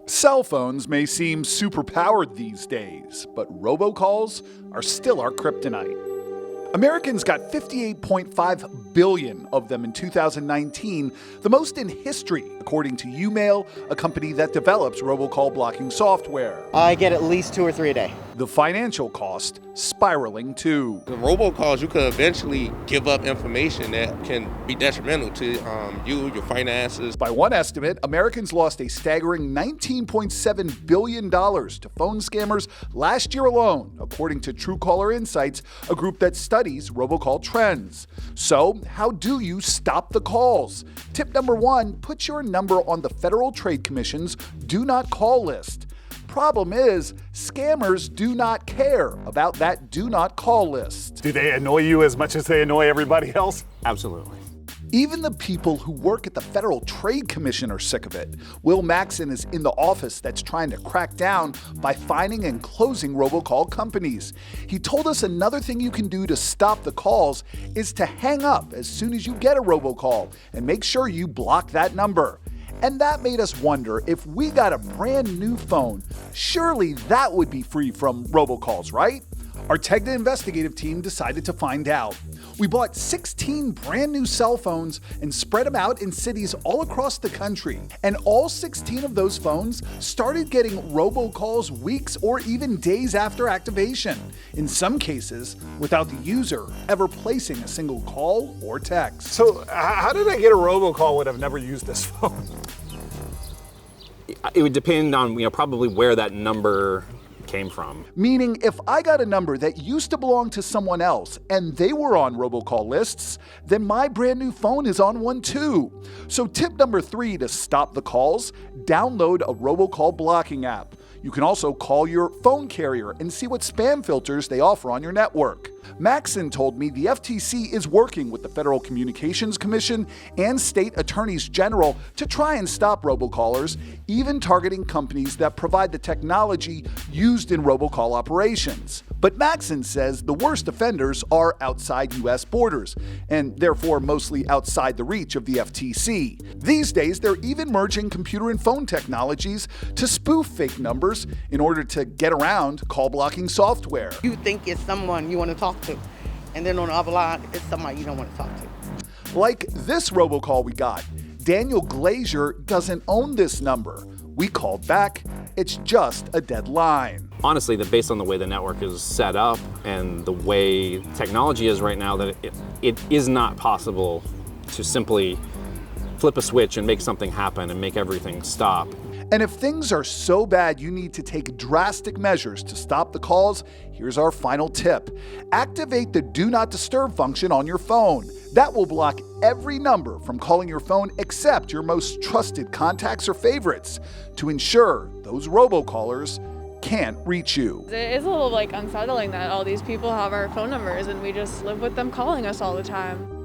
Cell phones may seem superpowered these days, but robocalls are still our kryptonite. Americans got 58.5 billion of them in 2019, the most in history, according to Umail, a company that develops robocall blocking software. I get at least 2 or 3 a day. The financial cost spiraling too. The robocalls, you could eventually give up information that can be detrimental to you, your finances. By one estimate, Americans lost a staggering $19.7 billion to phone scammers last year alone, according to Truecaller Insights, a group that studies robocall trends. So, how do you stop the calls? Tip number 1, put your number on the Federal Trade Commission's Do Not Call list. Problem is, scammers do not care about that do not call list. Do they annoy you as much as they annoy everybody else? Absolutely. Even the people who work at the Federal Trade Commission are sick of it. Will Maxon is in the office that's trying to crack down by finding and closing robocall companies. He told us another thing you can do to stop the calls is to hang up as soon as you get a robocall and make sure you block that number. And that made us wonder, if we got a brand new phone, surely that would be free from robocalls, right? Our Tegna investigative team decided to find out. We bought 16 brand new cell phones and spread them out in cities all across the country. And all 16 of those phones started getting robocalls weeks or even days after activation. In some cases, without the user ever placing a single call or text. So how did I get a robocall when I've never used this phone? It would depend on, probably where that number came from. Meaning, if I got a number that used to belong to someone else and they were on robocall lists, then my brand new phone is on one too. So tip number 3 to stop the calls, download a robocall blocking app. You can also call your phone carrier and see what spam filters they offer on your network. Maxon told me the FTC is working with the Federal Communications Commission and state attorneys general to try and stop robocallers, even targeting companies that provide the technology used in robocall operations. But Maxon says the worst offenders are outside U.S. borders, and therefore mostly outside the reach of the FTC. These days, they're even merging computer and phone technologies to spoof fake numbers in order to get around call blocking software. You think it's someone you want to talk to, and then on the other line, it's somebody you don't want to talk to. Like this robocall we got. Daniel Glazier doesn't own this number. We called back. It's just a dead line. Honestly, that based on the way the network is set up and the way technology is right now, that it is not possible to simply flip a switch and make something happen and make everything stop. And if things are so bad you need to take drastic measures to stop the calls, here's our final tip. Activate the Do Not Disturb function on your phone. That will block every number from calling your phone except your most trusted contacts or favorites to ensure those robocallers can't reach you. It is a little unsettling that all these people have our phone numbers and we just live with them calling us all the time.